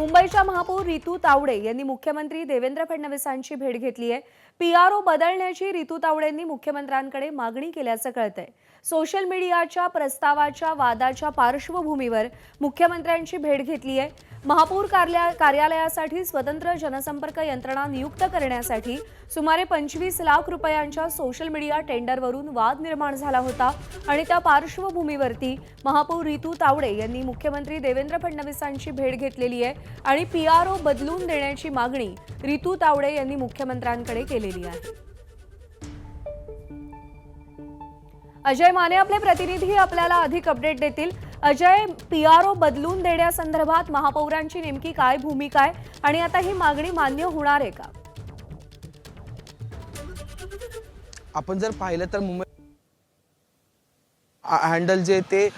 मुंबईच्या महापौर रितू तावडे यांनी मुख्यमंत्री देवेंद्र फडणवीसांची भेट घेतली आहे। पीआरओ बदलण्याची रितू तावडेंनी मुख्यमंत्र्यांकडे मागणी केल्याचं कळतंय। सोशल मीडियाच्या प्रस्तावाच्या वादाच्या पार्श्वभूमीवर मुख्यमंत्र्यांची भेट घेतली आहे। महापौर कार्यालयासाठी स्वतंत्र जनसंपर्क यंत्रणा नियुक्त करण्यासाठी सुमारे 25 लाख रुपयांच्या सोशल मीडिया टेंडरवरून वाद निर्माण झाला होता आणि त्या पार्श्वभूमीवरती महापौर रितू तावडे यांनी मुख्यमंत्री देवेंद्र फडणवीसांची भेट घेतलेली आहे आणि पीआरओ बदलून देण्याची मागणी रितू तावडे यांनी मुख्यमंत्र्यांकडे केलेली आहे। अजय माने आपले प्रतिनिधी आपल्याला अधिक अपडेट देतील। अजय, पीआरओ बदलून देण्यासंदर्भात महापौरांची नेमकी काय भूमिका आहे आणि आता ही मागणी मान्य होणार आहे का? आपण जर पाहिलं तर मुंबई हँडल जे ते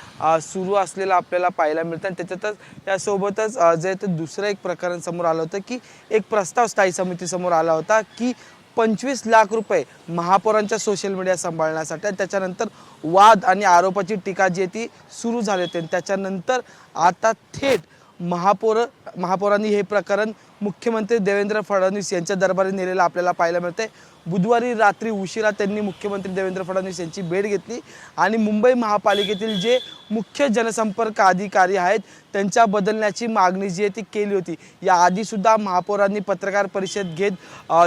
सुरू असलेलं आपल्याला पाहायला मिळतं आणि त्याच्यातच त्यासोबतच जे ते दुसरं एक प्रकरण समोर आलं होतं की एक प्रस्ताव स्थायी समितीसमोर आला होता की 25 लाख रुपये महापौरांच्या सोशल मीडिया सांभाळण्यासाठी। त्याच्यानंतर वाद आणि आरोपाची टीका जी ती सुरू झाली होती। त्याच्यानंतर आता थेट महापौरांनी हे प्रकरण मुख्यमंत्री देवेंद्र फडणवीस यांच्या दरबारी नेलेलं आपल्याला पाहायला मिळते। बुधवारी रात्री उशिरा त्यांनी मुख्यमंत्री देवेंद्र फडणवीस यांची भेट घेतली आणि मुंबई महापालिकेतील जे मुख्य जनसंपर्क अधिकारी आहेत त्यांच्या बदलण्याची मागणी जी आहे ती केली होती। याआधी सुद्धा महापौरांनी पत्रकार परिषद घेत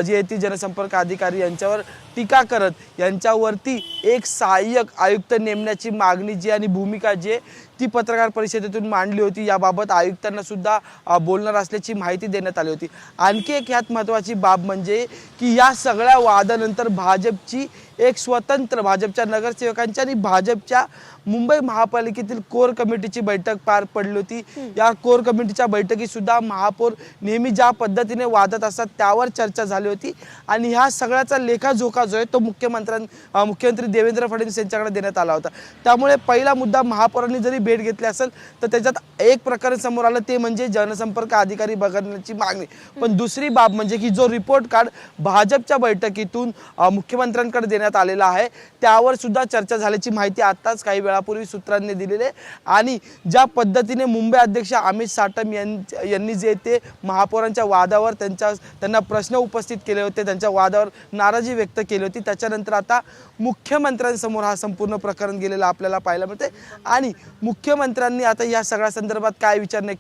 जी आहे ती जनसंपर्क अधिकारी यांच्यावर टीका करत यांच्यावरती एक सहाय्यक आयुक्त नेमण्याची मागणी जी आणि भूमिका जी आहे ती पत्रकार परिषदेतून मांडली होती। याबाबत आयुक्तांना सुद्धा बोलणार असल्याची माहिती देण्यात आली होती। आणखी एक ह्यात महत्त्वाची बाब म्हणजे की या सगळ्या वादानंतर भाजपची एक स्वतंत्र भाजपच्या नगरसेवकांच्या आणि भाजपच्या मुंबई महापालिकेतील कोर कमिटीची बैठक पार पडली होती। या कोर कमिटीच्या बैठकीत सुद्धा महापौर नेहमी ज्या पद्धतीने वादत असतात त्यावर चर्चा झाली होती आणि ह्या सगळ्याचा लेखाजोखा जो आहे तो मुख्यमंत्री देवेंद्र फडणवीस यांच्याकडे देण्यात आला होता। त्यामुळे पहिला मुद्दा महापौरांनी जरी भेट घेतली असेल तर त्याच्यात एक प्रकरण समोर आलं ते म्हणजे जनसंपर्क अधिकारी बदलण्याची मागणी। पण दुसरी बाब म्हणजे की जो रिपोर्ट कार्ड भाजपच्या बैठकीतून मुख्यमंत्र्यांकडे देण्यात आलेला आहे त्यावर सुद्धा चर्चा झाल्याची माहिती आताच काही वेळापूर्वी सूत्रांनी दिलेली आहे। आणि ज्या पद्धतीने मुंबई अध्यक्ष अमित साटम यांनी जे ते महापौरांच्या वादावर त्यांना प्रश्न उपस्थित केले होते, त्यांच्या वादावर नाराजी व्यक्त केली होती, त्याच्यानंतर आता मुख्यमंत्र्यांसमोर हा संपूर्ण प्रकरण गेलेला आपल्याला पाहायला मिळते आणि मुख्यमंत्र्यांनी आता या सगळ्या संदर्भात काय विचारणा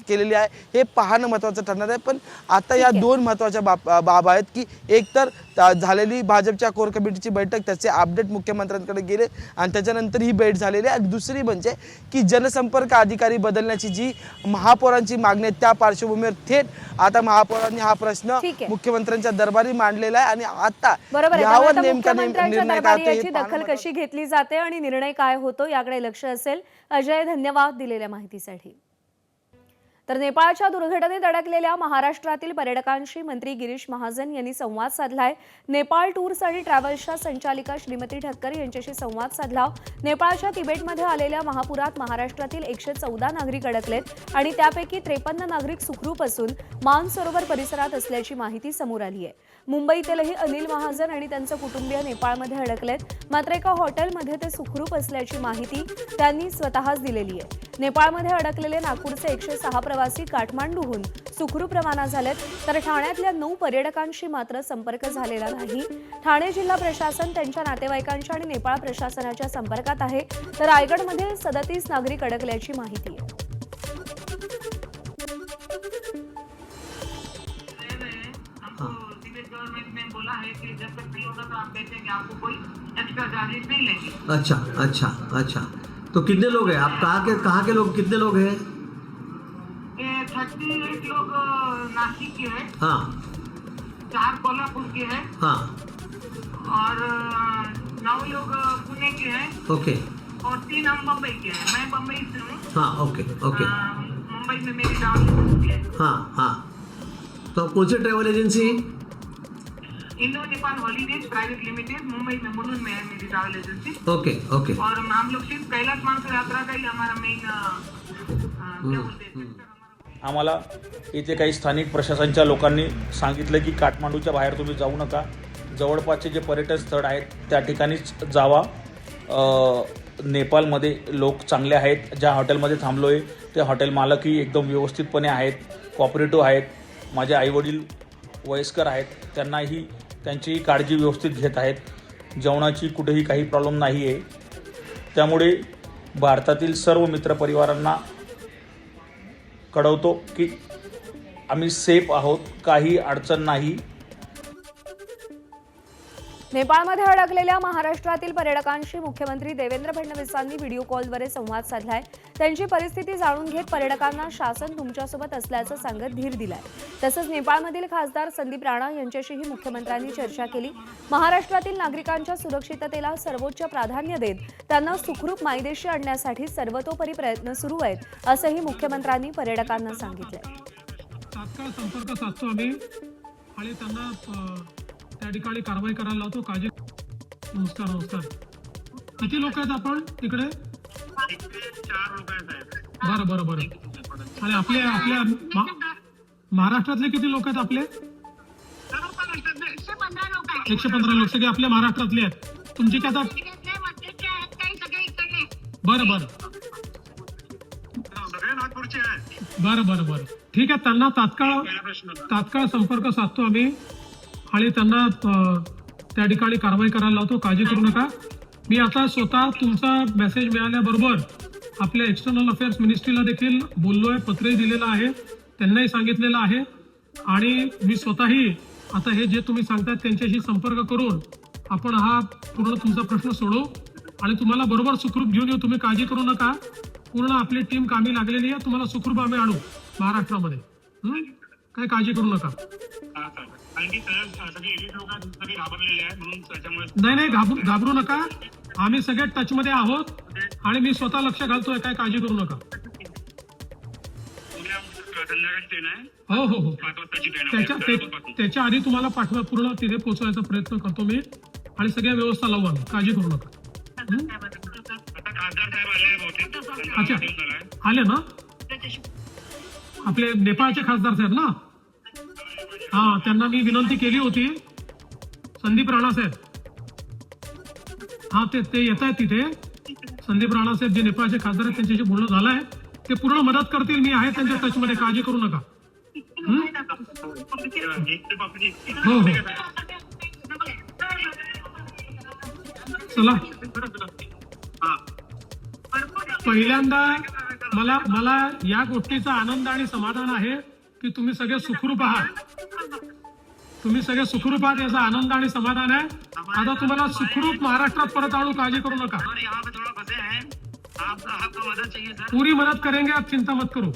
केलेली आहे हे पाहणं महत्त्वाचं ठरणार आहे। पण आता या दोन महत्त्वाच्या बाब आहेत की एक तर झालेली भाजपच्या कोर कमिटीची बैठक त्याचे अपडेट मुख्यमंत्र्यांकडे गेले आणि त्याच्यानंतर ही भेट झालेली आहे। दुसरी म्हणजे की जनसंपर्क अधिकारी बदलण्याची जी महापौरांची मागणी आहे त्या पार्श्वभूमीवर थेट आता महापौरांनी हा प्रश्न मुख्यमंत्र्यांच्या दरबारी मांडलेला आहे आणि आता यावर नेमका निर्णय काय दखल कशी घेतली जाते आणि निर्णय काय होतो याकडे लक्ष असेल। अजय, धन्यवाद दिलेल्या माहितीसाठी। तर नेपाळच्या दुर्घटनेत अडकलेल्या महाराष्ट्रातील पर्यटकांशी मंत्री गिरीश महाजन यांनी संवाद साधलाय। नेपाळ टूर्स आणि ट्रॅव्हल्सच्या संचालिका श्रीमती ठक्कर यांच्याशी संवाद साधला। नेपाळच्या तिबेटमध्ये आलेल्या महापुरात महाराष्ट्रातील 114 नागरिक अडकलेत आणि त्यापैकी 53 नागरिक सुखरूप असून मानसरोवर परिसरात असल्याची माहिती समोर आली आहे। मुंबईतीलही अनिल महाजन आणि त्यांचे कुटुंबीय नेपाळमध्ये अडकलेत, मात्र एका हॉटेलमध्ये ते सुखरूप असल्याची माहिती त्यांनी स्वतःच दिलेली आहे। नेपाळमध्ये अडकलेले नागपूरचे 106 प्रवासी काठमांडूहून सुखरूप रवाना झालेत, तर ठाण्यातल्या 9 पर्यटकांशी मात्र संपर्क झालेला नाही। ठाणे जिल्हा प्रशासन त्यांच्या नातेवाईकांच्या आणि नेपाळ प्रशासनाच्या संपर्कात आहे, तर रायगडमध्ये 37 नागरिक अडकल्याची माहिती आहे। अच्छा अच्छा अच्छा, तो कितने लोग हैं? आप कहाँ के लोग, कितने लोग हैं? 38 लोग नासिक के हैं। हाँ। 4 कोल्हापुर के हैं। हाँ। और 9 लोग पुणे के हैं। ओके। और 3 हम बम्बई के हैं। मैं बम्बई से हूँ। हाँ, ओके ओके। मुंबई में मेरी ट्रैवल है। हाँ हाँ, तो कौन सी travel agency? Indo Nepal holidays private limited, Mumbai में मुलुंड में है मेरी ट्रैवल एजेंसी। Okay okay. और हम लोग सिर्फ कैलाश मानसरोवर यात्रा का ही हमारा मेन आम्हाला इथे काही स्थानिक प्रशासनाच्या लोकांनी सांगितलं की काठमांडूच्या बाहेर तुम्ही जाऊ नका, जवळपासचे जे पर्यटन स्थळ आहेत त्या ठिकाणीच जावा। नेपाळमध्ये लोक चांगले आहेत। ज्या हॉटेलमध्ये थांबलोय ते हॉटेल मालकही एकदम व्यवस्थितपणे आहेत, कॉपरेटिव्ह आहेत, माझे आईवडील वयस्कर आहेत, त्यांनाही त्यांची काळजी व्यवस्थित घेत आहेत. जेवणाची कुठेही काही प्रॉब्लेम नाही आहे. त्यामुळे भारतातील सर्व मित्रपरिवारांना कळवतो की आम्ही सेफ आहोत, काही अडचण नाही. नेपाळमध्ये अडकलेल्या महाराष्ट्रातील पर्यटकांशी मुख्यमंत्री देवेंद्र फडणवीसांनी व्हिडिओ कॉलद्वारे संवाद साधलाय. त्यांची परिस्थिती जाणून घेत पर्यटकांना शासन तुमच्यासोबत असल्याचं सांगत धीर दिलाय. तसंच नेपाळमधील खासदार संदीप राणा यांच्याशीही मुख्यमंत्र्यांनी चर्चा केली. महाराष्ट्रातील नागरिकांच्या सुरक्षिततेला सर्वोच्च प्राधान्य देत त्यांना सुखरूप मायदेशी आणण्यासाठी सर्वतोपरी प्रयत्न सुरू आहेत, असंही मुख्यमंत्र्यांनी पर्यटकांना सांगितलंय. तात्काळ संपर्क साधतो आम्ही आणि त्यांना त्या ठिकाणी कारवाई करायला लावतो. काळजी. नमस्कार. किती लोक आहेत आपण तिकडे? 4 लोक आहेत. बरं. आणि आपल्या महाराष्ट्रातले किती लोक आहेत आपले? 115 लोक सगळे आपल्या महाराष्ट्रातले आहेत. तुमची काय आता? बरं. ठीक आहे. त्यांना तात्काळ संपर्क साधतो आम्ही आणि त्यांना त्या ठिकाणी कारवाई करायला लावतो. काळजी करू नका. मी आता स्वतः तुमचा मेसेज मिळाल्याबरोबर आपल्या एक्सटर्नल अफेअर्स मिनिस्ट्रीला देखील बोललोय, पत्रही दिलेलं आहे, त्यांनाही सांगितलेलं आहे. आणि मी स्वतःही आता हे जे तुम्ही सांगताय त्यांच्याशी संपर्क करून आपण हा पूर्ण तुमचा प्रश्न सोडवू आणि तुम्हाला बरोबर सुखरूप घेऊन येऊ. तुम्ही काळजी करू नका. पूर्ण आपली टीम कामी लागलेली आहे. तुम्हाला सुखरूप आम्ही आणू महाराष्ट्रामध्ये. काय काळजी करू नका. नाही घाबरू नका. आम्ही सगळे टचमध्ये आहोत आणि मी स्वतः लक्ष घालतोय. काय काळजी करू नका. हो. त्याच्या आधी तुम्हाला पूर्ण तिथे पोहोचवायचा प्रयत्न करतो मी आणि सगळ्या व्यवस्था लावू आम्ही. काळजी करू नका. अच्छा, आले ना आपले नेपाळचे खासदार साहेब ना? हा, त्यांना मी विनंती केली होती. संदीप राणा साहेब, हा ते येत आहेत तिथे. संदीप राणा साहेब जे नेपाळचे खासदार आहेत त्यांच्याशी बोलणं झालंय. ते पूर्ण मदत करतील. मी आहे त्यांच्या टचमध्ये. काळजी करू नका. हो. चला. पहिल्यांदा मला या गोष्टीचा आनंद आणि समाधान आहे की तुम्ही सगळे सुखरूप आहात. याचा आनंद आणि समाधान आहे. आता तुम्हाला सुखरूप महाराष्ट्रात परत आणू. काळजी करू नका. पूरी मदद करेंगे, आप चिंता मत करो.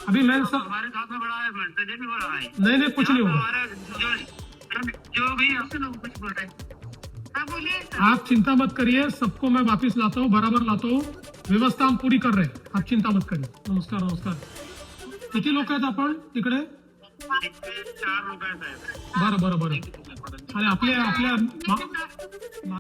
अभी मैं सब नहीं कुछ नहीं होगा. आप चिंता मत करिए. सबको मैं वापिस लाता हूँ, बराबर लाता हूँ. व्यवस्था हम पूरी कर रहे हैं. आप चिंता मत करिए. नमस्कार. किती लोक आहेत आपण तिकडे? 4 लोक आहेत. बरं. आणि आपल्या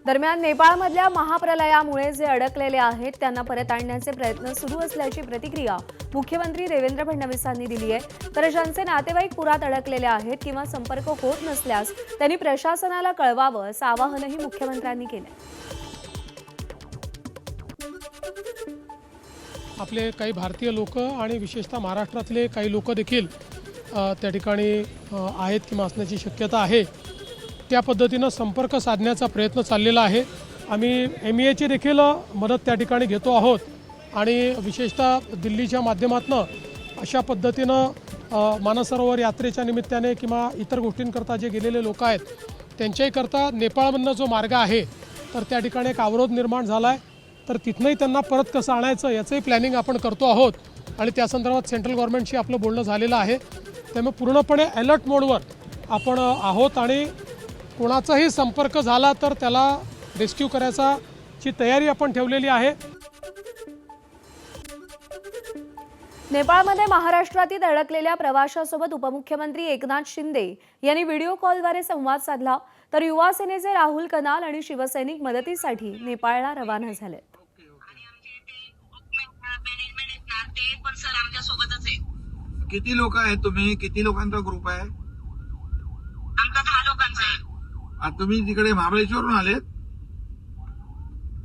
दरम्यान नेपाळमधल्या महाप्रलयामुळे जे अडकलेले आहेत त्यांना परत आणण्याचे प्रयत्न सुरू असल्याची प्रतिक्रिया मुख्यमंत्री देवेंद्र फडणवीसांनी दिली आहे. तर ज्यांचे नातेवाईक पुरात अडकलेले आहेत किंवा संपर्क होत नसल्यास त्यांनी प्रशासनाला कळवावं असं आवाहनही मुख्यमंत्र्यांनी केलं. आपले काही भारतीय लोक आणि विशेषतः महाराष्ट्रातले काही लोक देखील त्या ठिकाणी आहेत किंवा असण्याची शक्यता आहे. त्या पद्धतीनं संपर्क साधण्याचा प्रयत्न चाललेला आहे. आम्ही MEAची देखील मदत त्या ठिकाणी घेतो आहोत आणि विशेषतः दिल्लीच्या माध्यमातून अशा पद्धतीनं मानसरोवर यात्रेच्या निमित्ताने किंवा इतर गोष्टींकरता जे गेलेले लोक आहेत त्यांच्याहीकरता नेपाळमधनं जो मार्ग आहे तर त्या ठिकाणी एक अवरोध निर्माण झाला आहे. तर तिथनंही त्यांना परत कसं आणायचं याचंही प्लॅनिंग आपण करतो आहोत आणि त्या संदर्भात सेंट्रल गव्हर्नमेंटशी आपलं बोलणं झालेलं आहे. त्यामुळे पूर्णपणे अलर्ट मोडवर आपण आहोत आणि कोणाचाही संपर्क झाला तर त्याला रेस्क्यू करायची तयारी आपण ठेवलेली आहे. नेपाळमध्ये महाराष्ट्रातील अडकलेल्या प्रवाशासोबत उपमुख्यमंत्री एकनाथ शिंदे यांनी व्हिडिओ कॉलद्वारे संवाद साधला. तर युवा सेनेचे राहुल कनाल आणि शिवसैनिक मदतीसाठी नेपाळला रवाना झाले. किती लोक आहेत तुम्ही? किती लोकांचा ग्रुप आहे? आमचा 10 लोकांचा आहे. आता तुम्ही तिकडे महाबळेश्वरवरून आलेत?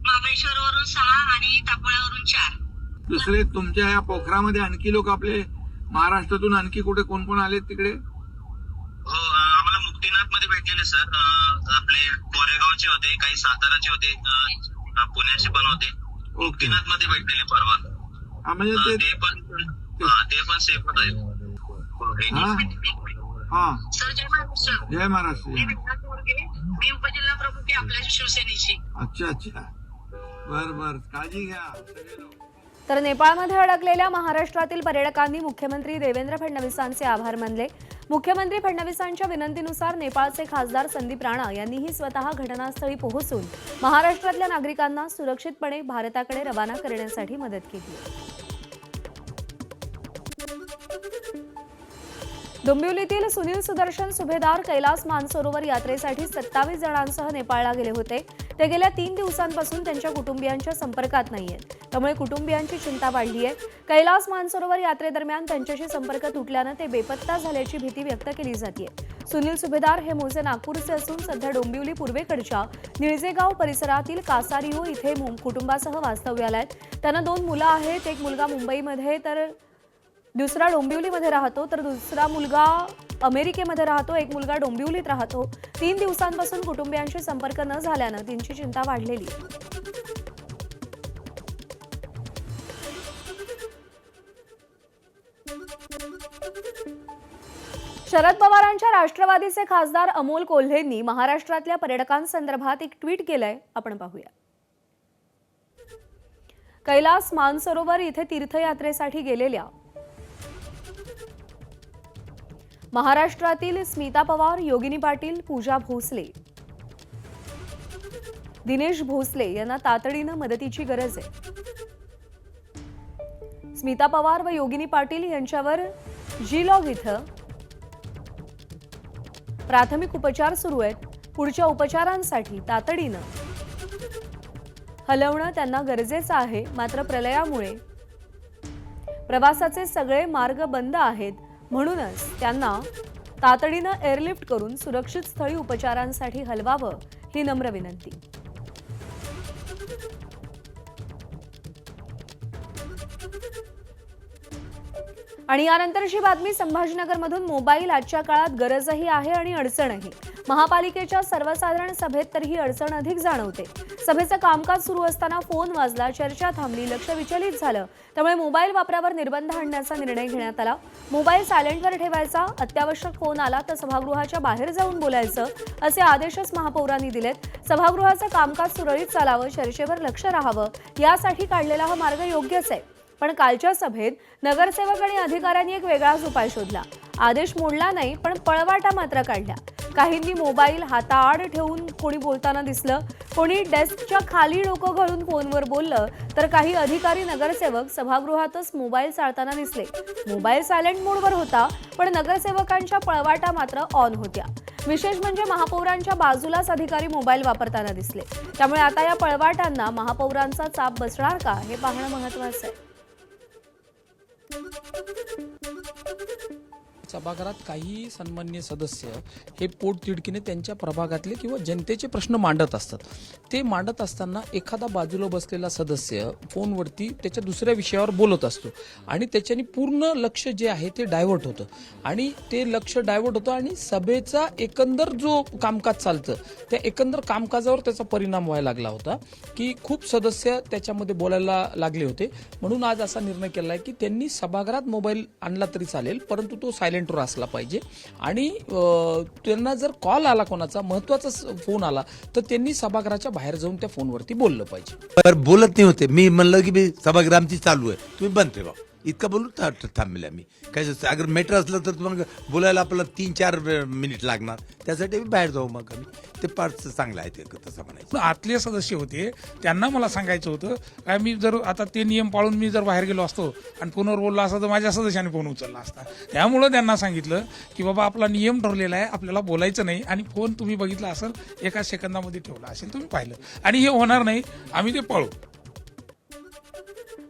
महाबळेश्वरवरून 6 आणि टापोळ्यावरून 4. दुसरे तुमच्या या पोखरामध्ये आणखी लोक आपले महाराष्ट्रातून आणखी कुठे कोण कोण आले तिकडे? हो, आम्हाला मुक्तिनाथ मध्ये भेटलेले सर. आपले कोरेगावचे होते, काही साताराचे होते, पुण्याचे पण होते. मुक्तिनाथ मध्ये भेटलेले परवा. म्हणजे ते पण सेफ आहेत. सर जय महाराष्ट्र. जय महाराष्ट्र. मी विकास मोरगे, मी उपजिल्हा प्रमुख आहे आपल्या शिवसेनेची. अच्छा. बर काळजी घ्या सगळे लोक. तर नेपाळमध्ये अडकलेल्या महाराष्ट्रातील पर्यटकांनी मुख्यमंत्री देवेंद्र फडणवीसांचे आभार मानले. मुख्यमंत्री फडणवीसांच्या विनंतीनुसार नेपाळचे खासदार संदीप राणा यांनीही स्वतः घटनास्थळी पोहोचून महाराष्ट्रातल्या नागरिकांना सुरक्षितपणे भारताकडे रवाना करण्यासाठी मदत केली. डोंबिवलीतील सुनील सुदर्शन सुभेदार कैलास मानसरोवर यात्रेसाठी 27 जणांसह नेपाळला गेले होते. ते गेल्या 3 दिवसांपासून त्यांच्या कुटुंबियांच्या संपर्कात नाहीयेत. त्यामुळे कुटुंबियांची चिंता वाढली आहे. कैलास मानसरोवर यात्रेदरम्यान त्यांच्याशी संपर्क तुटल्यानं ते बेपत्ता झाल्याची भीती व्यक्त केली जाते. सुनील सुभेदार हे मूळचे नागपूरचे असून सध्या डोंबिवली पूर्वेकडच्या निळजेगाव परिसरातील कासारिओ इथे कुटुंबासह वास्तव्याला आहेत. त्यांना 2 मुलं आहेत. एक मुलगा मुंबईमध्ये तर दुसरा डोंबिवलीमध्ये राहतो, तर दुसरा मुलगा अमेरिकेमध्ये राहतो. एक मुलगा डोंबिवलीत राहतो. 3 दिवसांपासून कुटुंबियांशी संपर्क न झाल्यानं त्यांची चिंता वाढलेली आहे. शरद पवारांच्या राष्ट्रवादीचे खासदार अमोल कोल्हेंनी महाराष्ट्रातल्या पर्यटकांसंदर्भात एक ट्विट केलंय. आपण पाहूया. कैलास मानसरोवर इथे तीर्थयात्रेसाठी गेलेल्या महाराष्ट्रातील स्मिता पवार, योगिनी पाटील, पूजा भोसले, दिनेश भोसले यांना तातडीनं मदतीची गरज आहे. स्मिता पवार व योगिनी पाटील यांच्यावर जीलॉग इथं प्राथमिक उपचार सुरू आहेत. पुढच्या उपचारांसाठी तातडीनं हलवणं त्यांना गरजेचं आहे. मात्र प्रलयामुळे प्रवासाचे सगळे मार्ग बंद आहेत. म्हणूनच त्यांना तातडीनं एअरलिफ्ट करून सुरक्षित स्थळी उपचारांसाठी हलवावं ही नम्र विनंती. आणि यानंतरची बातमी संभाजीनगरमधून. मोबाईल आजच्या काळात गरजही आहे आणि अडचणही. महापालिकेच्या सर्वसाधारण सभेत तर ही अडचण अधिक जाणवते. सभेचं कामकाज सुरू असताना फोन वाजला, चर्चा थांबली, लक्ष विचलित झालं. त्यामुळे मोबाईल वापरावर निर्बंध आणण्याचा निर्णय घेण्यात आला. मोबाईल सायलेंटवर ठेवायचा, अत्यावश्यक फोन आला तर सभागृहाच्या बाहेर जाऊन बोलायचं असे आदेशच महापौरांनी दिलेत. सभागृहाचं कामकाज सुरळीत चालावं, चर्चेवर लक्ष राहावं यासाठी काढलेला हा मार्ग योग्यच आहे. पण कालच्या सभेत नगरसेवक आणि अधिकाऱ्यांनी एक वेगळाच उपाय शोधला. आदेश मोडला नाही, पण पळवाटा मात्र काढला. काहींनी मोबाईल हाताआड ठेवून कोणी बोलताना दिसलं, कोणी डेस्कच्या खाली डोकं घालून फोनवर बोललं, तर काही अधिकारी नगरसेवक सभागृहातच मोबाईल चालताना दिसले. मोबाईल सायलेंट मोडवर होता, पण नगरसेवकांच्या पळवाटा मात्र ऑन होत्या. विशेष म्हणजे महापौरांच्या बाजूलाच अधिकारी मोबाईल वापरताना दिसले. त्यामुळे आता या पळवाटांना महापौरांचा चाप बसणार का हे पाहणं महत्त्वाचं आहे. सभागृहात काही सन्माननीय सदस्य हे पोटतिडकीने त्यांच्या प्रभागातले किंवा जनतेचे प्रश्न मांडत असतात. ते मांडत असताना एखादा बाजूला बसलेला सदस्य फोनवरती त्याच्या दुसऱ्या विषयावर बोलत असतो आणि त्याच्याने पूर्ण लक्ष जे आहे ते डायव्हर्ट होतं आणि ते लक्ष डायव्हर्ट होतं आणि सभेचा एकंदर जो कामकाज चालतं त्या एकंदर कामकाजावर त्याचा परिणाम व्हायला लागला होता की खूप सदस्य त्याच्यामध्ये बोलायला लागले होते. म्हणून आज असा निर्णय केला आहे की त्यांनी सभागृहात मोबाईल आणला तरी चालेल, परंतु तो सायलेंटवर असला पाहिजे आणि त्यांना जर कॉल आला, कोणाचा महत्वाचा फोन आला, तर त्यांनी सभागृहाच्या बाहेर जाऊन त्या फोनवरती बोललं पाहिजे. पर बोलत नाही होते. मी म्हणलं की सभागृह आमची चालू आहे, तुम्ही बंद ठेवा. इतकं बोलून थांबले आम्ही. काय अगर मेटर असलं तर मग बोलायला आपल्याला 3-4 मिनिट लागणार, त्यासाठी बाहेर जाऊ. मग आम्ही ते पार्ट चांगलं आहे ते तसं म्हणायचं. आतले सदस्य होते, त्यांना मला सांगायचं होतं काय, मी जर आता ते नियम पाळून मी जर बाहेर गेलो असतो आणि फोनवर बोललो असता तर माझ्या सदस्याने फोन उचलला असता. त्यामुळं त्यांना सांगितलं की बाबा आपला नियम ठरलेला आहे, आपल्याला बोलायचं नाही आणि फोन तुम्ही बघितला असेल 1 सेकंदामध्ये ठेवला असेल, तुम्ही पाहिलं आणि हे होणार नाही, आम्ही ते पाळू.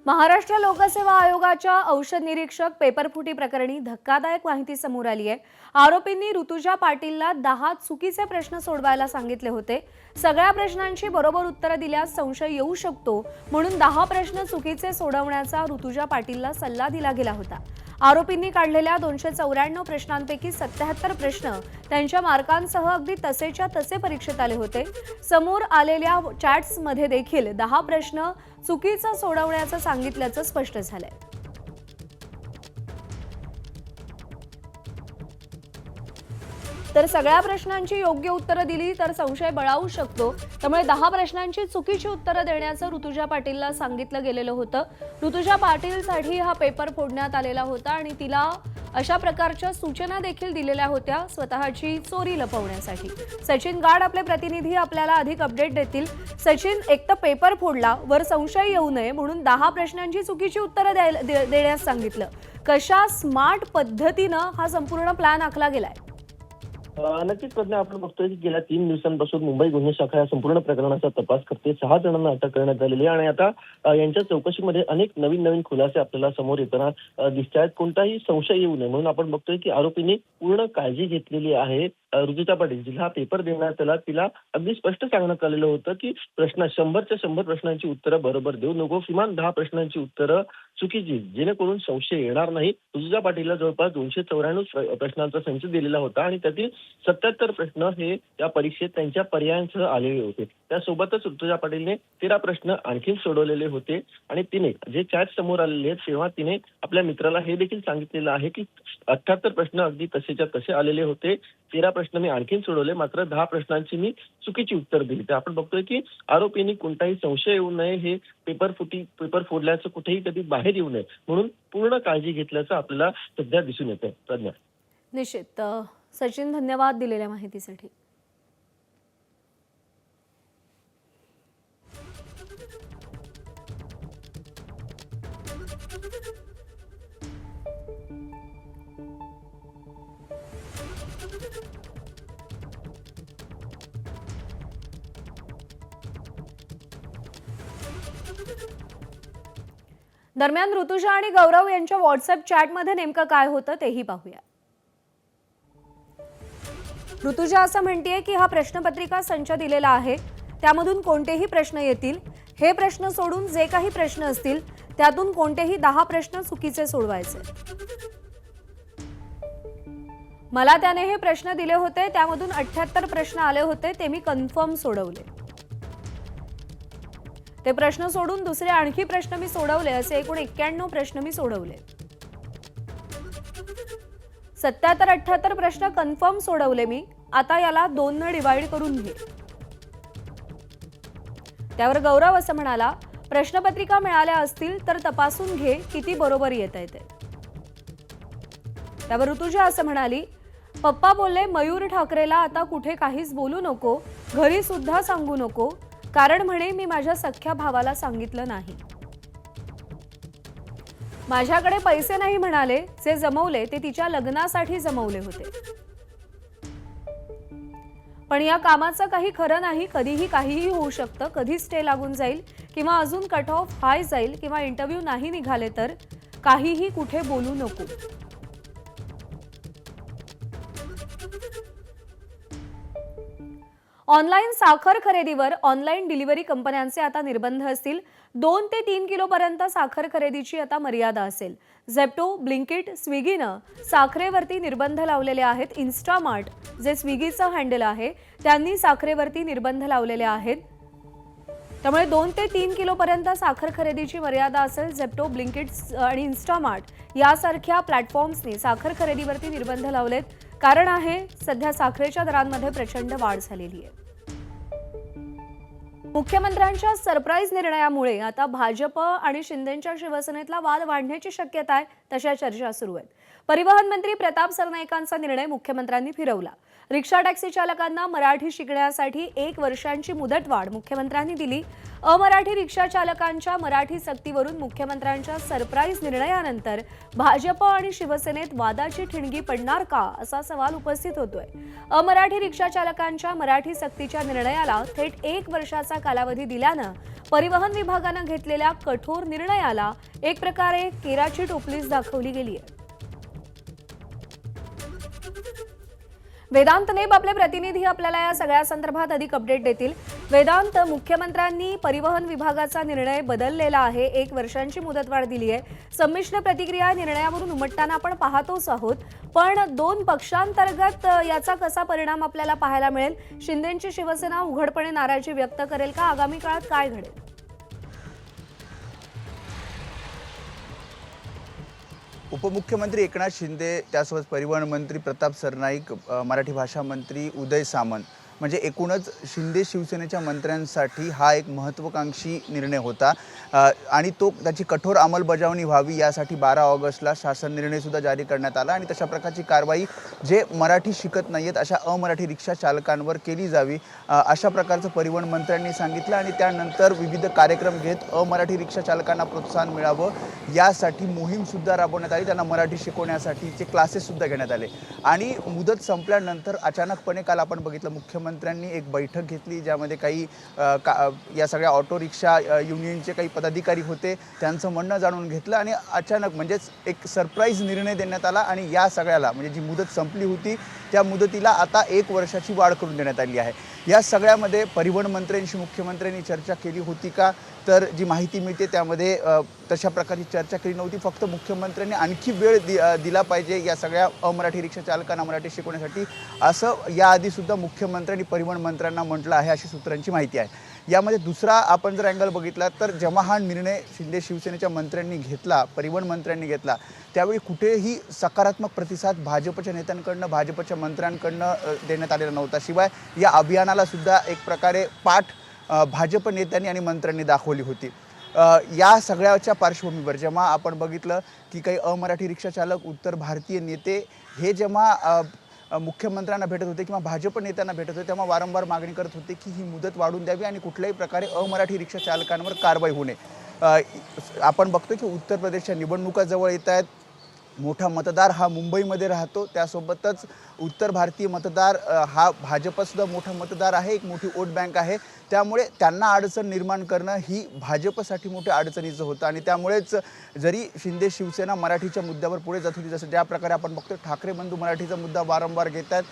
महाराष्ट्र लोकसेवा आयोगाच्या औषध निरीक्षक पेपरफुटी प्रकरणी धक्कादायक माहिती समोर आली आहे. आरोपींनी ऋतुजा पाटीलला 10 चुकीचे प्रश्न सोडवायला सांगितले होते. सगळ्या प्रश्नांची बरोबर उत्तरं दिल्यास संशय येऊ शकतो, म्हणून 10 प्रश्न चुकीचे सोडवण्याचा ऋतुजा पाटीलला सल्ला दिला गेला होता. आरोपींनी काढलेल्या 294 प्रश्नांपैकी 77 प्रश्न त्यांच्या मार्कांसह अगदी तसेच्या तसे परीक्षेत आले होते. समोर आलेल्या चॅट्समध्ये देखील 10 प्रश्न चुकीचा सोडवण्याचं सांगितल्याचं स्पष्ट झालंय. तर सगळ्या प्रश्नांची योग्य उत्तरं दिली तर संशय बळावू शकतो. त्यामुळे 10 प्रश्नांची चुकीची उत्तरं देण्याचं ऋतुजा पाटीलला सांगितलं गेलेलं होतं. ऋतुजा पाटीलसाठी हा पेपर फोडण्यात आलेला होता आणि तिला अशा प्रकारच्या सूचना देखील दिलेल्या होत्या स्वतःची चोरी लपवण्यासाठी. सचिन गाड आपले प्रतिनिधी आपल्याला अधिक अपडेट देतील. सचिन, एक तर पेपर फोडला, वर संशय येऊ नये म्हणून 10 प्रश्नांची चुकीची उत्तरं देण्यास सांगितलं. कशा स्मार्ट पद्धतीनं हा संपूर्ण प्लॅन आखला गेलाय? नक्कीच प्रज्ञा, आपण बघतोय की गेल्या 3 दिवसांपासून मुंबई गुन्हे शाखा या संपूर्ण प्रकरणाचा तपास करते. 6 जणांना अटक करण्यात आलेली आहे आणि आता यांच्या चौकशीमध्ये अनेक नवीन खुलासे आपल्याला समोर येताना दिसत आहेत. कोणताही संशय येऊ नये म्हणून आपण बघतोय की आरोपींनी पूर्ण काळजी घेतलेली आहे. ऋतुजा पाटील जिला पेपर देण्यात आला तिला अगदी स्पष्ट सांगण्यात आलेलं होतं की 100च्या 100 प्रश्नांची उत्तरं बरोबर देऊ नको, किमान 10 प्रश्नांची उत्तरं चुकीची, जेणेकरून संशय येणार नाही. ऋतुजा पाटीलला जवळपास 294 प्रश्नांचा संच दिलेला होता आणि त्यातील 77 प्रश्न हे या परीक्षेत त्यांच्या पर्यायांसह आलेले होते. त्यासोबतच ऋतुजा पाटीलने 13 प्रश्न आणखी सोडवलेले होते आणि तिने जे चॅट समोर आलेले आहेत तेव्हा तिने आपल्या मित्राला हे देखील सांगितलेलं आहे की 78 प्रश्न अगदी तसेच्या तसे आलेले होते, 13 प्रश्न मी आणखीन सोडवले, मात्र 10 प्रश्नांची मी चुकीची उत्तर दिली. तर आपण बघतोय की आरोपींनी कोणताही संशय येऊ नये, हे पेपर फोडल्याचं कुठेही कधी बाहेर येऊ नये म्हणून पूर्ण काळजी घेतल्याचं आपल्याला सध्या दिसून येतंय. प्रज्ञा, निश्चित. सचिन, धन्यवाद दिलेल्या माहितीसाठी. दरम्यान ऋतुजा आणि गौरव यांच्या व्हॉट्सअप चॅटमध्ये नेमकं काय होतं तेही पाहूया. ऋतुजा असं म्हणतेय की हा प्रश्नपत्रिका संच दिलेला आहे, त्यामधून कोणतेही प्रश्न येतील, हे प्रश्न सोडून जे काही प्रश्न असतील त्यातून कोणतेही 10 प्रश्न चुकीचे सोडवायचे. मला त्याने हे प्रश्न दिले होते, त्यामधून 78 प्रश्न आले होते, ते मी कन्फर्म सोडवले. ते प्रश्न सोडून दुसरे आणखी प्रश्न मी सोडवले, असे एकूण 91 प्रश्न मी सोडवले. 77-78 प्रश्न कन्फर्म सोडवले मी. आता याला 2 ने डिवाइड करून घे. त्यावर गौरव असं म्हणाला, प्रश्नपत्रिका मिळाल्या असतील तर तपासून घे किती बरोबर येत आहे ते. त्यावर ऋतुजा असं म्हणाली, पप्पा बोलले मयूर ठाकरेला आता कुठे काहीच बोलू नको, घरी सुद्धा सांगू नको, कारण म्हणे मी माझ्या सख्ख्या भावाला सांगितलं नाही. माझ्याकडे पैसे नाही म्हणाले, जे जमवले ते तिच्या लग्नासाठी जमवले होते. पण या कामाचं काही खरं नाही, कधीही काहीही होऊ शकतं, कधी स्टे लागून जाईल किंवा अजून कट ऑफ हाय जाईल किंवा इंटरव्ह्यू नाही निघाले तर काहीही कुठे बोलू नको. ऑनलाईन साखर खरेदीवर ऑनलाईन डिलिव्हरी कंपन्यांचे आता निर्बंध असतील. 2 ते 3 किलोपर्यंत साखर खरेदीची आता मर्यादा असेल. झेप्टो, ब्लिंकिट, स्विगीनं साखरेवरती निर्बंध लावलेले आहेत. इन्स्टामार्ट, जे स्विगीचं हँडल आहे, त्यांनी साखरेवरती निर्बंध लावलेले आहेत. त्यामुळे 2 ते 3 किलोपर्यंत साखर खरेदीची मर्यादा असेल. झेप्टो, ब्लिंकिट आणि इन्स्टामार्ट यासारख्या प्लॅटफॉर्म्सनी साखर खरेदीवरती निर्बंध लावलेत. कारण आहे सध्या साखरेच्या दरांमध्ये प्रचंड वाढ झालेली आहे. मुख्यमंत्र्यांच्या सरप्राईज निर्णयामुळे आता भाजप आणि शिंदेंच्या शिवसेनेतला वाद वाढण्याची शक्यता आहे, तशा चर्चा सुरू आहेत. परिवहन मंत्री प्रताप सरनाईकांचा निर्णय मुख्यमंत्र्यांनी फिरवला. रिक्षा टॅक्सी चालकांना मराठी शिकण्यासाठी 1 वर्षांची मुदतवाढ मुख्यमंत्र्यांनी दिली. अमराठी रिक्षा चालकांच्या मराठी सक्तीवरून मुख्यमंत्र्यांच्या सरप्राईज निर्णयानंतर भाजप आणि शिवसेनेत वादाची ठिणगी पडणार का, असा सवाल उपस्थित होतोय. अमराठी रिक्षा चालकांच्या मराठी सक्तीच्या निर्णयाला थेट 1 वर्षाचा कालावधी दिल्यानं परिवहन विभागानं घेतलेल्या कठोर निर्णयाला एक प्रकारे केराची टोपलीच दाखवली गेली आहे. वेदांत नेब आपले प्रतिनिधी आपल्याला या सगळ्या संदर्भात अधिक अपडेट देतील. वेदांत, मुख्यमंत्र्यांनी परिवहन विभागाचा निर्णय बदललेला आहे. 1 वर्षांची मुदतवाढ दिली आहे. संमिश्र प्रतिक्रिया निर्णयावरून उमटताना आपण पाहतोच आहोत. पण 2 पक्षांतर्गत याचा कसा परिणाम आपल्याला पाहायला मिळेल? शिंदेंची शिवसेना उघडपणे नाराजी व्यक्त करेल का? आगामी काळात काय घडेल? उपमुख्यमंत्री एकनाथ शिंदे, त्यासोबत परिवहन मंत्री प्रताप सरनाईक, मराठी भाषा मंत्री उदय सामंत, म्हणजे एकूणच शिंदे शिवसेनेच्या मंत्र्यांसाठी हा एक महत्त्वाकांक्षी निर्णय होता आणि त्याची कठोर अंमलबजावणी व्हावी यासाठी 12 ऑगस्टला शासन निर्णयसुद्धा जारी करण्यात आला आणि तशा प्रकारची कारवाई जे मराठी शिकत नाही आहेत अशा अमराठी रिक्षा चालकांवर केली जावी अशा प्रकारचं परिवहन मंत्र्यांनी सांगितलं आणि त्यानंतर विविध कार्यक्रम घेत अमराठी रिक्षा चालकांना प्रोत्साहन मिळावं यासाठी मोहीमसुद्धा राबवण्यात आली. त्यांना मराठी शिकवण्यासाठीचे क्लासेससुद्धा घेण्यात आले आणि मुदत संपल्यानंतर अचानकपणे काल आपण बघितलं मुख्यमंत्र्यांनी एक बैठक घेतली ज्यामध्ये काही या सगळ्या ऑटो रिक्षा युनियनचे काही पदाधिकारी होते, त्यांचं म्हणणं जाणून घेतलं आणि अचानक म्हणजेच एक सरप्राईज निर्णय देण्यात आला आणि या सगळ्याला म्हणजे जी मुदत संपली होती त्या मुदतीला आता 1 वर्षाची वाढ करून देण्यात आली आहे. या सगळ्यामध्ये परिवहन मंत्र्यांशी मुख्यमंत्र्यांनी चर्चा केली होती का, तर जी माहिती मिळते त्यामध्ये तशा प्रकारची चर्चा केली नव्हती. फक्त मुख्यमंत्र्यांनी आणखी वेळ दिला पाहिजे या सगळ्या अमराठी रिक्षा चालकांना मराठी शिकवण्यासाठी असं याआधीसुद्धा मुख्यमंत्र्यांनी परिवहन मंत्र्यांना म्हटलं आहे अशी सूत्रांची माहिती आहे. यामध्ये दुसरा आपण जर अँगल बघितला तर जेव्हा हा निर्णय शिंदे शिवसेनेच्या मंत्र्यांनी घेतला, परिवहन मंत्र्यांनी घेतला, त्यावेळी कुठेही सकारात्मक प्रतिसाद भाजपच्या नेत्यांकडनं, भाजपच्या मंत्र्यांकडनं देण्यात आलेला नव्हता. शिवाय या अभियानाला सुद्धा एक प्रकारे पाठ भाजप नेत्यांनी आणि मंत्र्यांनी दाखवली होती. या सगळ्याच्या पार्श्वभूमीवर जेव्हा आपण बघितलं की काही अमराठी रिक्षा चालक, उत्तर भारतीय नेते हे जेव्हा मुख्यमंत्र्यांना भेटत होते किंवा भाजप नेत्यांना भेटत होते तेव्हा वारंवार मागणी करत होते की ही मुदत वाढवून द्यावी आणि कुठल्याही प्रकारे अमराठी रिक्षा चालकांवर कारवाई होऊ नये. आपण बघतो की उत्तर प्रदेशच्या निवडणुका जवळ येत आहेत. मोठा मतदार हा मुंबईमध्ये राहतो, त्यासोबतच उत्तर भारतीय मतदार हा भाजपसुद्धा मोठा मतदार आहे, एक मोठी वोट बँक आहे. त्यामुळे त्यांना अडचण निर्माण करणं ही भाजपसाठी मोठ्या अडचणीचं होतं आणि त्यामुळेच जरी शिंदे शिवसेना मराठीच्या मुद्द्यावर पुढे जात होती, जसं ज्या प्रकारे आपण बघतो ठाकरे बंधू मराठीचा मुद्दा वारंवार घेत आहेत,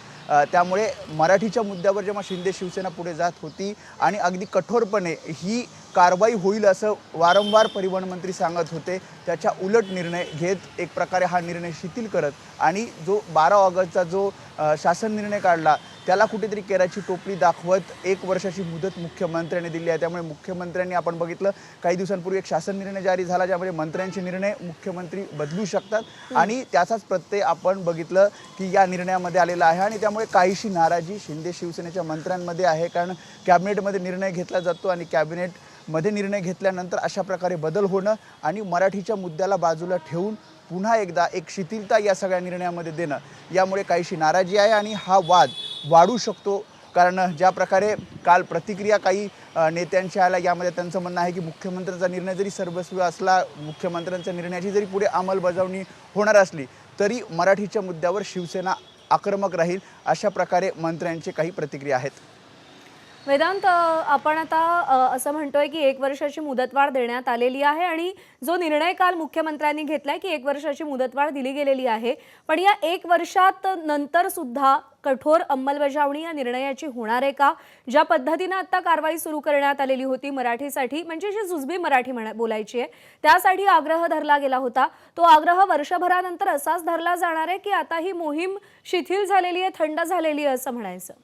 त्यामुळे मराठीच्या मुद्द्यावर जेव्हा शिंदे शिवसेना पुढे जात होती आणि अगदी कठोरपणे ही कारवाई होईल असं वारंवार परिवहन मंत्री सांगत होते, त्याच्या उलट निर्णय घेत एक प्रकारे हा निर्णय शिथिल करत आणि जो 12 ऑगस्टचा जो शासन निर्णय काढला त्याला कुठेतरी केराची टोपली दाखवत 1 वर्षाची मुदत मुख्यमंत्र्यांनी दिली आहे. त्यामुळे मुख्यमंत्र्यांनी आपण बघितलं काही दिवसांपूर्वी एक शासन निर्णय जारी झाला ज्यामध्ये मंत्र्यांचे निर्णय मुख्यमंत्री बदलू शकतात आणि त्याचाच प्रत्यय आपण बघितलं की या निर्णयामध्ये आलेला आहे आणि त्यामुळे काहीशी नाराजी शिंदे शिवसेनेच्या मंत्र्यांमध्ये आहे. कारण कॅबिनेटमध्ये निर्णय घेतला जातो आणि कॅबिनेटमध्ये निर्णय घेतल्यानंतर अशा प्रकारे बदल होणं आणि मराठीच्या मुद्द्याला बाजूला ठेवून पुन्हा एकदा एक शिथिलता या सगळ्या निर्णयामध्ये देणं यामुळे काहीशी नाराजी आहे आणि हा वाद वाढू शकतो. कारण ज्या प्रकारे काल प्रतिक्रिया काही नेत्यांच्या आल्या यामध्ये त्यांचं म्हणणं आहे की मुख्यमंत्र्यांचा निर्णय जरी सर्वस्वी असला, मुख्यमंत्र्यांच्या निर्णयाची जरी पुढे अंमलबजावणी होणार असली तरी मराठीच्या मुद्द्यावर शिवसेना आक्रमक राहील अशा प्रकारे मंत्र्यांची काही प्रतिक्रिया आहेत. वेदांत, आपण आता असं म्हणतोय की 1 वर्षाची मुदतवाढ देण्यात आलेली आहे आणि जो निर्णय काल मुख्यमंत्र्यांनी घेतलाय की 1 वर्षाची मुदतवाढ दिली गेलेली आहे, पण या 1 वर्षात नंतर सुद्धा कठोर अंमलबजावणी या निर्णयाची होणार आहे का? ज्या पद्धतीनं आता कारवाई सुरू करण्यात आलेली होती मराठीसाठी, म्हणजे जी जुजबी मराठी बोलायची आहे त्यासाठी आग्रह धरला गेला होता, तो आग्रह वर्षभरानंतर असाच धरला जाणार आहे की आता ही मोहीम शिथिल झालेली आहे, थंड झालेली आहे असं म्हणायचं?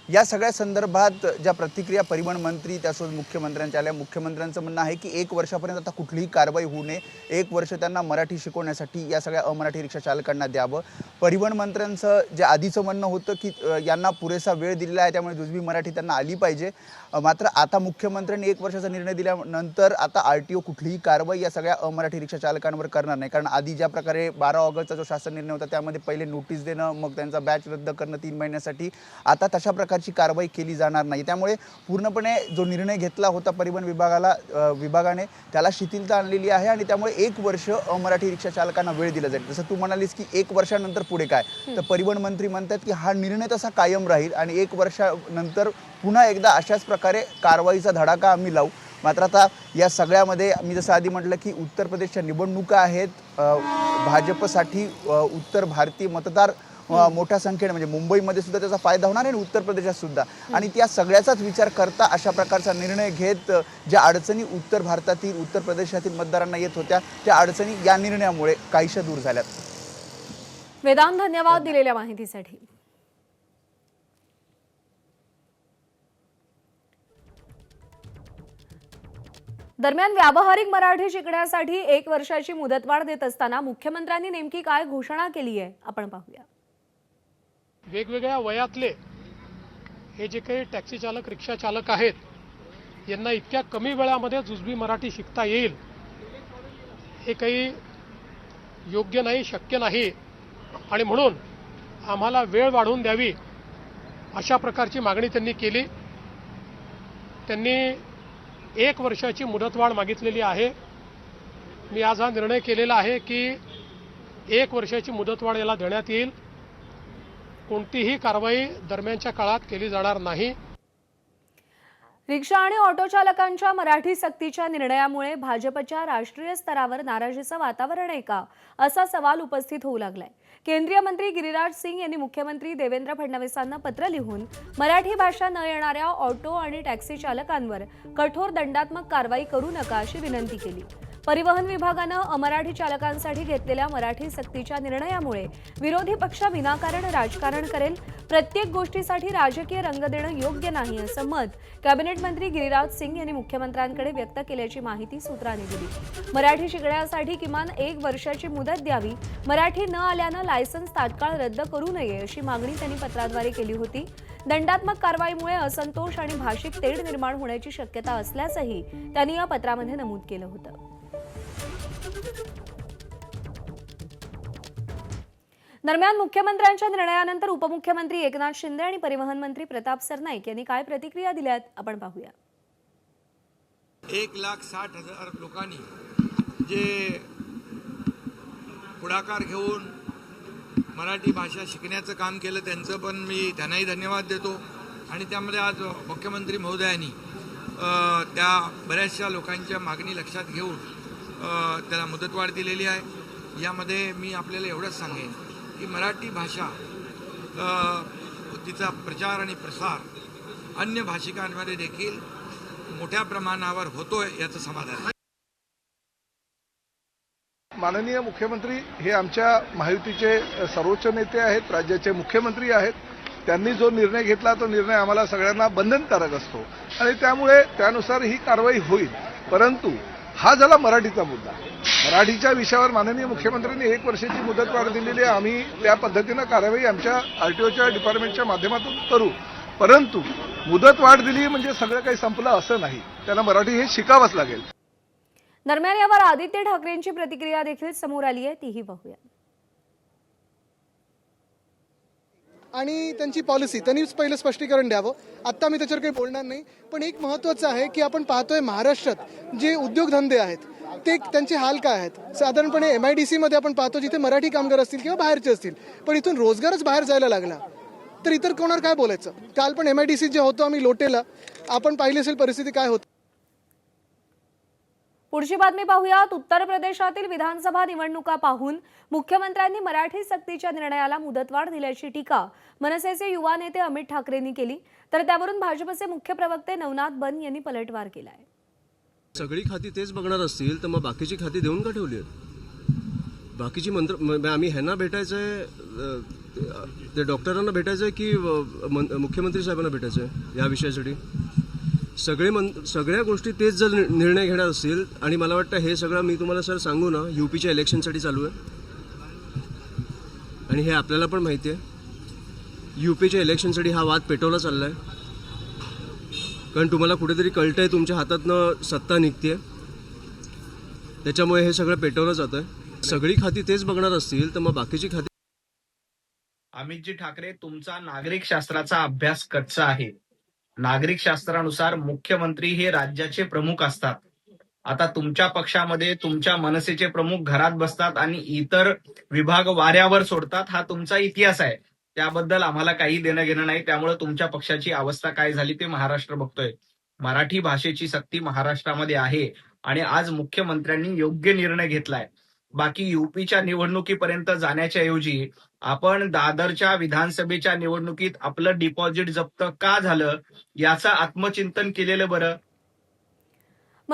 या सगळ्या संदर्भात ज्या प्रतिक्रिया परिवहन मंत्री त्यासोबत मुख्यमंत्र्यांच्या आल्या, मुख्यमंत्र्यांचं म्हणणं आहे की 1 वर्षापर्यंत आता कुठलीही कारवाई होऊ नये, 1 वर्ष त्यांना मराठी शिकवण्यासाठी या सगळ्या अमराठी रिक्षा चालकांना द्यावं. परिवहन मंत्र्यांचं जे आधीचं म्हणणं होतं की यांना पुरेसा वेळ दिलेला आहे त्यामुळे जुजबी मराठी त्यांना आली पाहिजे. मात्र आता मुख्यमंत्र्यांनी 1 वर्षाचा निर्णय दिल्यानंतर आता RTO कुठलीही कारवाई या सगळ्या अमराठी रिक्षा चालकांवर करणार नाही. कारण आधी ज्या प्रकारे 12 ऑगस्टचा जो शासन निर्णय होता त्यामध्ये पहिले नोटीस देणं, मग त्यांचा बॅच रद्द करणं 3 महिन्यासाठी, आता तशा प्रकारची कारवाई केली जाणार नाही. त्यामुळे पूर्णपणे जो निर्णय घेतला होता परिवहन विभागाने त्याला शिथिलता आणलेली आहे आणि त्यामुळे 1 वर्ष अमराठी रिक्षा चालकांना वेळ दिला जाईल. जसं तू म्हणालीस की 1 वर्षानंतर पुढे काय, तर परिवहन मंत्री म्हणतात की हा निर्णय तसा कायम राहील आणि 1 वर्षानंतर पुन्हा एकदा अशाच प्रकारे कारवाईचा धडाका आम्ही लावू. मात्र आता या सगळ्यामध्ये मी जसं आधी म्हटलं की उत्तर प्रदेशच्या निवडणुका आहेत, भाजपसाठी उत्तर भारतीय मतदार मोठ्या संख्येने म्हणजे मुंबईमध्ये सुद्धा त्याचा फायदा होणार आहे आणि उत्तर प्रदेशात सुद्धा. आणि त्या सगळ्याचाच विचार करता अशा प्रकारचा निर्णय घेत ज्या अडचणी उत्तर भारतातील उत्तर प्रदेशातील मतदारांना येत होत्या त्या अडचणी या निर्णयामुळे काहीशा दूर झाल्यात. वेदांत, धन्यवाद दिलेल्या माहितीसाठी. दरम्यान व्यावहारिक मराठी शिकण्यासाठी 1 वर्षाची मुदतवाढ देत असताना मुख्यमंत्र्यांनी नेमकी काय घोषणा केली आहे आपण पाहूया. वेगवेगळ्या वयातले हे जे काही टॅक्सी चालक, रिक्षा चालक आहेत यांना इतक्या कमी वेळामध्ये जुजबी मराठी शिकता येईल हे काही योग्य नाही, शक्य नाही. आणि म्हणून आम्हाला वेळ वाढवून द्यावी अशा प्रकारची मागणी त्यांनी केली. त्यांनी 1 वर्षाची मुदतवाढ मागितलेली आहे. मी आज हा निर्णय केलेला आहे की 1 वर्षाची मुदतवाढ याला देण्यात येईल. कोणतीही कारवाई दरम्यानच्या काळात केली जाणार नाही. रिक्षा आणि ऑटो चालकांच्या मराठी सक्तीच्या निर्णयामुळे भाजपच्या राष्ट्रीय स्तरावर नाराजीचं वातावरण आहे का, असा सवाल उपस्थित होऊ लागलाय. केंद्रीय मंत्री गिरिराज सिंग यांनी मुख्यमंत्री देवेंद्र फडणवीसांना पत्र लिहून मराठी भाषा न येणाऱ्या ऑटो आणि टॅक्सी चालकांवर कठोर दंडात्मक कारवाई करू नका अशी विनंती केली. परिवहन विभागानं अमराठी चालकांसाठी घेतलेल्या मराठी सक्तीच्या निर्णयामुळे विरोधी पक्ष विनाकारण राजकारण करेल. प्रत्येक गोष्टीसाठी राजकीय रंग देणं योग्य नाही असं मत कॅबिनेट मंत्री गिरिराज सिंग यांनी मुख्यमंत्र्यांकडे व्यक्त केल्याची माहिती सूत्रांनी दिली. मराठी शिकण्यासाठी किमान 1 वर्षाची मुदत द्यावी. मराठी न आल्यानं लायसन्स तात्काळ रद्द करू नये अशी मागणी त्यांनी पत्राद्वारे केली होती. दंडात्मक कारवाईमुळे असंतोष आणि भाषिक तेढ निर्माण होण्याची शक्यता असल्याचंही त्यांनी या पत्रामध्ये नमूद केलं होतं. दरम्यान मुख्यमंत्र्यांच्या निर्णयानंतर उपमुख्यमंत्री एकनाथ शिंदे आणि परिवहन मंत्री प्रताप सरनाईक यांनी काय प्रतिक्रिया दिल्यात आपण पाहूया. 1,60,000 लोकांनी जे पुढाकार घेऊन मराठी भाषा शिकण्याचं काम केलं त्यांचं पण मी त्यांनाही धन्यवाद देतो. आणि त्यामध्ये आज मुख्यमंत्री महोदयांनी त्या बऱ्याचशा लोकांच्या मागणी लक्षात घेऊन त्याला मुदतवाढ दिलेली आहे. यामध्ये मी आपल्याला एवढंच सांगेन की मराठी भाषा तिचा प्रचार आणि प्रसार अन्य भाषिकांमध्ये देखील मोठ्या प्रमाणावर होतोय याचं समाधान आहे. माननीय मुख्यमंत्री हे आमच्या महायुतीचे सर्वोच्च नेते आहेत, राज्याचे मुख्यमंत्री आहेत. त्यांनी जो निर्णय घेतला तो निर्णय आम्हाला सगळ्यांना बंधनकारक असतो आणि त्यामुळे त्यानुसार ही कारवाई होईल. परंतु हा झाला मराठीचा मुद्दा. मराठीच्या विषयावर माननीय मुख्यमंत्र्यांनी 1 वर्षाची मुदतवाढ दिलेली आहे. आम्ही त्या पद्धतीनं कारवाई आमच्या आरटीओच्या डिपार्टमेंटच्या माध्यमातून करू. परंतु मुदतवाढ दिली म्हणजे सगळं काही संपलं असं नाही. त्यांना मराठी हे शिकावंच लागेल. दरम्यान यावर आदित्य ठाकरेंची प्रतिक्रिया देखील समोर आली आहे, तीही पाहूया. आणि त्यांची पॉलिसी त्यांनीच पहिलं स्पष्टीकरण द्यावं. आत्ता मी त्याच्यावर काही बोलणार नाही. पण एक महत्त्वाचं आहे की आपण पाहतोय महाराष्ट्रात जे उद्योगधंदे आहेत ते त्यांचे हाल काय आहेत. साधारणपणे MIDC मध्ये आपण पाहतो जिथे मराठी कामगार असतील किंवा बाहेरचे असतील, पण इथून रोजगारच बाहेर जायला लागला तर इतर कोणावर काय बोलायचं. काल पण MIDC जे होतो आम्ही लोटेला, आपण पाहिली असेल परिस्थिती काय होती. पुढची बातमी पाहूयात. उत्तर प्रदेशातील विधानसभा निवडणुका पाहून मुख्यमंत्र्यांनी मराठी सक्तीच्या निर्णयाला मुदतवाढ दिल्याची टीका मनसेचे युवा नेते अमित ठाकरेंनी केली. तर त्यावरून भाजपचे मुख्य प्रवक्ते नवनाथ बन यांनी पलटवार केलाय. सगळी खाती तेच बघणार असतील तर मग बाकीची खाती देऊन का ठेवली आहेत? बाकीची मंत्र आम्ही ह्यांना भेटायचंय, ते डॉक्टरांना भेटायचंय की मुख्यमंत्री साहेबांना भेटायचंय या विषयासाठी? सगळ्या गोष्टी तेच जर निर्णय घेणार असतील, आणि मला वाटतं हे सगळं मी तुम्हाला सर सांगू ना, UPच्या इलेक्शनसाठी चालू आहे आणि हे आपल्याला पण माहिती आहे. UPच्या इलेक्शनसाठी हा वाद पेटवला चाललाय कारण तुम्हाला कुठेतरी कळतंय तुमच्या हातातनं सत्ता निघते, त्याच्यामुळे हे सगळं पेटवलं जातंय. सगळी खाती तेच बघणार असतील तर मग बाकीची खाती. अमितजी ठाकरे, तुमचा नागरिक शास्त्राचा अभ्यास कच्चा आहे. नागरिक शास्त्रानुसार मुख्यमंत्री हे राज्याचे प्रमुख असतात. आता तुमच्या पक्षामध्ये तुमच्या मनसेचे प्रमुख घरात बसतात आणि इतर विभाग वाऱ्यावर सोडतात. हा तुमचा इतिहास आहे, त्याबद्दल आम्हाला काही देणं घेणं नाही. त्यामुळे तुमच्या पक्षाची अवस्था काय झाली ते महाराष्ट्र बघतोय. मराठी भाषेची सक्ती महाराष्ट्रामध्ये आहे आणि आज मुख्यमंत्र्यांनी योग्य निर्णय घेतलाय. बाकी युपीच्या निवडणुकीपर्यंत जाण्याच्या ऐवजी आपण दादरच्या विधानसभेच्या निवडणुकीत आपलं डिपॉझिट जप्त का झालं याचं आत्मचिंतन केलेलं बरं.